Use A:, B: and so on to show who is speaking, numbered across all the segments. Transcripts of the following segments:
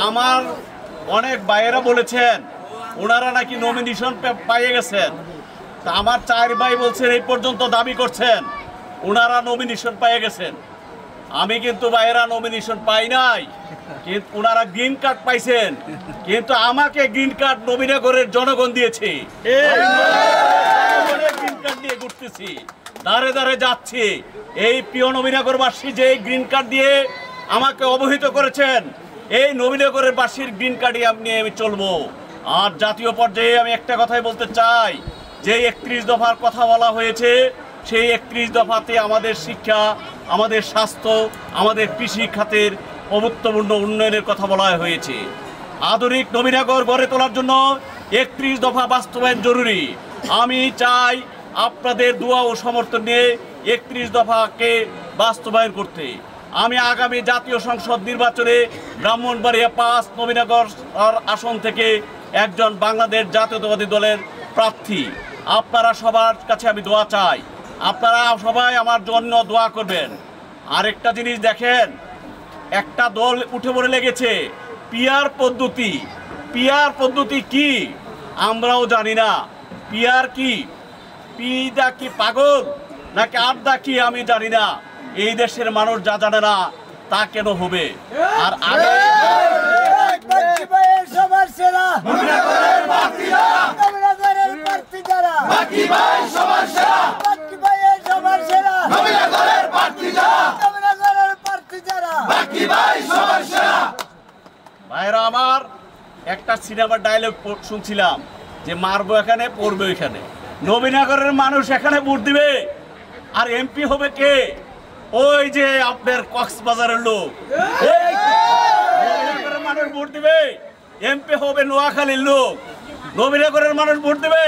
A: আমার অনেক ভাইয়েরা বলেছেন ওনারা নাকি নমিনেশন পেয়ে গেছেন। তা আমার 4 ভাই বলছেন এই পর্যন্ত দাবি করছেন ওনারা নমিনেশন পেয়ে গেছেন। আমি কিন্তু ভাইয়েরা নমিনেশন পাই নাই, কিন্তু ওনারা গ্রিন কার্ড পাইছেন। কিন্তু আমাকে গ্রিন কার্ড নবীনগরের জনগণ দিয়েছে। গ্রিন কার্ড নিয়ে ঘুরতেছি, দাঁড়ে দাঁড়ে যাচ্ছি। এই প্রিয় নবীনগরবাসী যে গ্রিন কার্ড দিয়ে আমাকে অবহিত করেছেন, এই নবীনগরের বাসীর গ্রিন কার্ডই আমি চলবো। আর জাতীয় পর্যায়ে আমি একটা কথাই বলতে চাই, যে 31 দফার কথা বলা হয়েছে, সেই 31 দফাতে আমাদের শিক্ষা, আমাদের স্বাস্থ্য, আমাদের কৃষি খাতের প্রভুত্বপূর্ণ উন্নয়নের কথা বলা হয়েছে। আধুনিক নবীনগর গড়ে তোলার জন্য 31 দফা বাস্তবায়ন জরুরি। আমি চাই আপনাদের দোয়া ও সমর্থন নিয়ে 31 দফাকে বাস্তবায়ন করতে। আমি আগামী জাতীয় সংসদ নির্বাচনে ব্রাহ্মণবাড়িয়া 5 নবীনগর আসন থেকে একজন বাংলাদেশ জাতীয়তাবাদী দলের প্রার্থী। আপনারা সবার কাছে আমি দোয়া চাই, আপনারা সবাই আমার জন্য দোয়া করবেন। আরেকটা জিনিস দেখেন, একটা দল উঠে পড়ে লেগেছে পিআর পদ্ধতি। পিআর পদ্ধতি কি আমরাও জানি না। পিআর কি, পিদা কি পাগল নাকি আড্ডা কি আমি জানি না। এই দেশের মানুষ যা জানে না তা কেন হবে? আর আগে ভাইরা আমার, একটা সিনেমার ডায়লগ শুনছিলাম যে মারবো এখানে পড়বো এখানে। নবীনগরের মানুষ এখানে ভোট দিবে, আর এমপি হবে কে? ওই যে আপনার কক্সবাজারের লোক। নবীনগরের মানুষ ভোট দিবে, এমপি হবে নোয়াখালীর লোক। নবীনগরের মানুষ ভোট দিবে,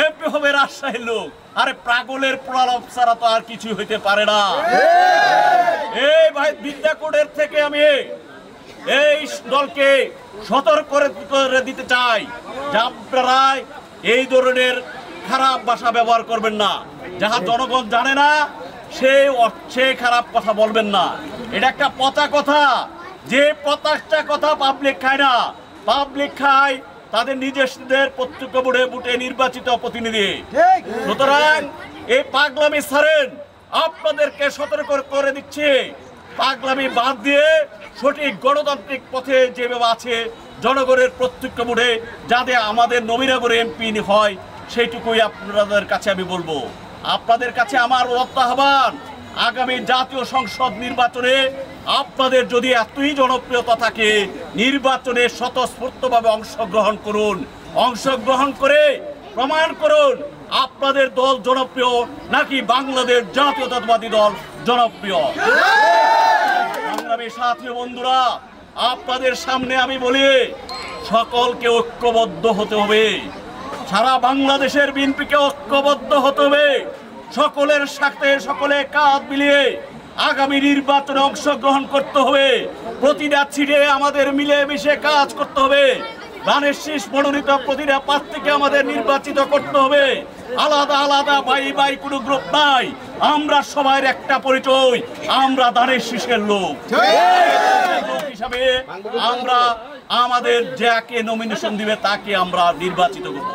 A: এমপি হবে রাজশাহীর লোক। আরে পাগলের প্রলাপ ছাড়া তো আর কিছু হইতে পারে না। এই ভাই বিদ্যাকোটের থেকে আমি এই দলকে সতর্ক করে দিতে চাই যে আপনারা এই ধরনের খারাপ ভাষা ব্যবহার করবেন না। যাহা জনগণ জানে না সে খারাপ কথা বলবেন না। এটা একটা পচা কথা, যে পচাটা কথা পাবলিক খায় না। পাবলিক খায় তাদের নিজেদের প্রত্যক্ষ ভোটে নির্বাচিত প্রতিনিধি। সুতরাং এই পাগলামি ছাড়েন, আপনাদেরকে সতর্ক করে দিচ্ছে। পাগলামি বাদ দিয়ে সঠিক গণতান্ত্রিক পথে যেভাবে আছে জনগণের প্রত্যক্ষ ভোটে যাতে আমাদের নবীনগরে এমপি হয়, সেইটুকুই আপনাদের কাছে আমি বলবো। আপনাদের কাছে আমার আহ্বান, আগামী জাতীয় সংসদ নির্বাচনে আপনাদের যদি এতই জনপ্রিয়তা থাকে, নির্বাচনে স্বতঃস্ফূর্তভাবে অংশগ্রহণ করুন। অংশগ্রহণ করে প্রমাণ করুন আপনাদের দল জনপ্রিয় নাকি বাংলাদেশ জাতীয়তাবাদী দল জনপ্রিয়। সংগ্রামী সাথী বন্ধুরা, আপনাদের সামনে আমি বলি, সকলকে ঐক্যবদ্ধ হতে হবে। সারা বাংলাদেশের বিএনপিকে ঐক্যবদ্ধ হতে হবে। সকলের সাথে সকলে কাঁধ মিলিয়ে আগামী নির্বাচনে অংশগ্রহণ করতে হবে। প্রতিটা ছিটে আমাদের মিলেমিশে কাজ করতে হবে। ধানের শীষ মনোনীত প্রতিটা প্রার্থীকে আমাদের নির্বাচিত করতে হবে। আলাদা আলাদা ভাই কোনো গ্রুপ নাই, আমরা সবার একটা পরিচয়, আমরা ধানের শীষের লোক হিসাবে আমরা আমাদের যাকে নমিনেশন দিবে তাকে আমরা নির্বাচিত করব।